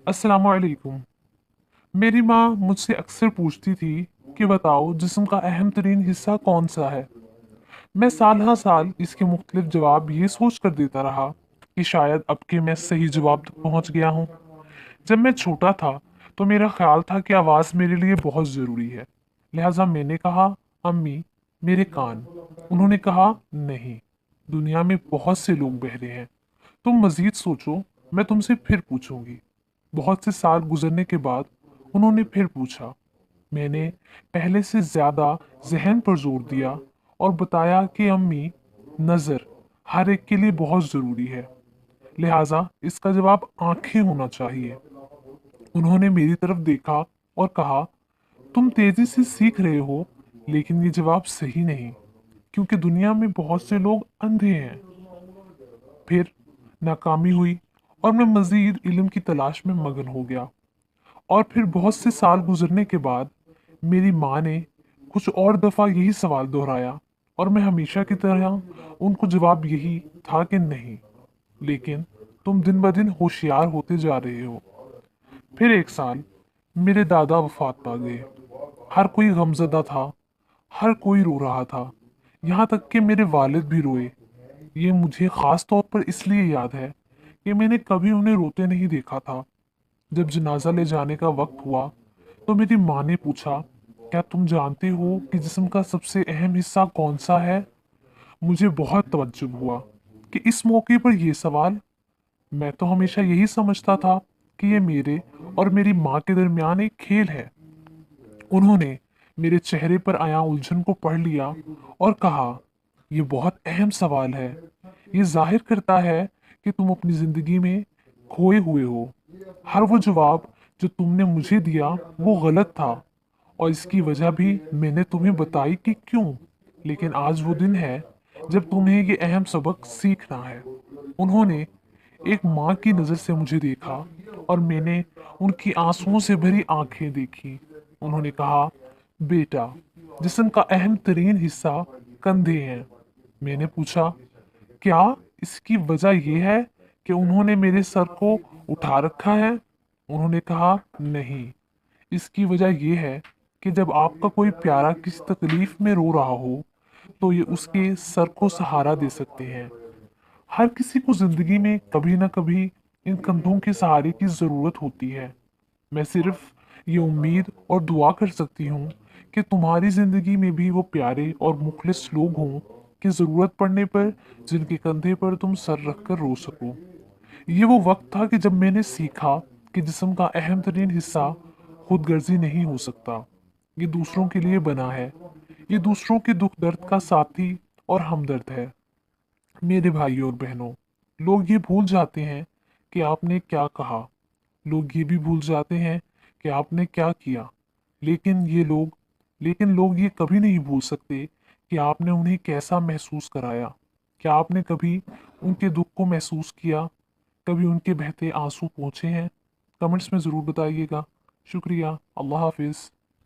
अस्सलाम वालेकुम। मेरी माँ मुझसे अक्सर पूछती थी कि बताओ जिस्म का अहम तरीन हिस्सा कौन सा है। मैं साल हर साल इसके मुख्तलिफ जवाब ये सोच कर देता रहा कि शायद अब के मैं सही जवाब तक पहुँच गया हूँ। जब मैं छोटा था तो मेरा ख्याल था कि आवाज़ मेरे लिए बहुत ज़रूरी है। लिहाजा मैंने कहा, अम्मी मेरे कान। उन्होंने कहा, नहीं, दुनिया में बहुत से लोग बहरे हैं। तुम मज़ीद सोचो, मैं तुमसे फिर पूछूंगी। बहुत से साल गुजरने के बाद उन्होंने फिर पूछा। मैंने पहले से ज़्यादा ज़हन पर जोर दिया और बताया कि अम्मी, नज़र हर एक के लिए बहुत ज़रूरी है, लिहाजा इसका जवाब आंखें होना चाहिए। उन्होंने मेरी तरफ देखा और कहा, तुम तेज़ी से सीख रहे हो, लेकिन ये जवाब सही नहीं, क्योंकि दुनिया में बहुत से लोग अंधे हैं। फिर नाकामी हुई और मैं मज़ीद इल्म की तलाश में मगन हो गया। और फिर बहुत से साल गुजरने के बाद मेरी माँ ने कुछ और दफ़ा यही सवाल दोहराया और मैं हमेशा की तरह उनको जवाब यही था कि नहीं, लेकिन तुम दिन ब दिन होशियार होते जा रहे हो। फिर एक साल मेरे दादा वफात पा गए। हर कोई गमज़दा था, हर कोई रो रहा था, यहाँ तक कि मेरे वालिद भी रोए। ये मुझे ख़ास तौर पर इसलिए याद है कि मैंने कभी उन्हें रोते नहीं देखा था। जब जनाजा ले जाने का वक्त हुआ तो मेरी माँ ने पूछा, क्या तुम जानते हो कि जिस्म का सबसे अहम हिस्सा कौन सा है? मुझे बहुत तवज्जुब हुआ कि इस मौके पर यह सवाल। मैं तो हमेशा यही समझता था कि ये मेरे और मेरी माँ के दरमियान एक खेल है। उन्होंने मेरे चेहरे पर आया उलझन को पढ़ लिया और कहा, यह बहुत अहम सवाल है। ये जाहिर करता है कि तुम अपनी जिंदगी में खोए हुए हो। हर वो जवाब जो तुमने मुझे दिया वो गलत था, और इसकी वजह भी मैंने तुम्हें बताई कि क्यों। लेकिन आज वो दिन है जब तुम्हें ये अहम सबक सीखना है। उन्होंने एक माँ की नज़र से मुझे देखा और मैंने उनकी आंसुओं से भरी आंखें देखी। उन्होंने कहा, बेटा, जिस्म का अहम तरीन हिस्सा कंधे हैं। मैंने पूछा, क्या इसकी वजह यह है कि उन्होंने मेरे सर को उठा रखा है? उन्होंने कहा, नहीं, इसकी वजह यह है कि जब आपका कोई प्यारा किसी तकलीफ में रो रहा हो तो ये उसके सर को सहारा दे सकते हैं। हर किसी को जिंदगी में कभी ना कभी इन कंधों के सहारे की जरूरत होती है। मैं सिर्फ ये उम्मीद और दुआ कर सकती हूँ कि तुम्हारी जिंदगी में भी वो प्यारे और मुखलिस लोग हों कि जरूरत पड़ने पर जिनके कंधे पर तुम सर रख कर रो सको। ये वो वक्त था कि जब मैंने सीखा कि जिस्म का अहम तरीन हिस्सा खुदगर्जी नहीं हो सकता। ये दूसरों के लिए बना है। ये दूसरों के दुख दर्द का साथी और हमदर्द है। मेरे भाइयों और बहनों, लोग ये भूल जाते हैं कि आपने क्या कहा। लोग ये भी भूल जाते हैं कि आपने क्या किया। लेकिन ये लोग लेकिन लोग ये कभी नहीं भूल सकते कि आपने उन्हें कैसा महसूस कराया। क्या आपने कभी उनके दुख को महसूस किया? कभी उनके बहते आंसू पहुँचे हैं? कमेंट्स में ज़रूर बताइएगा। शुक्रिया। अल्लाह हाफिज़।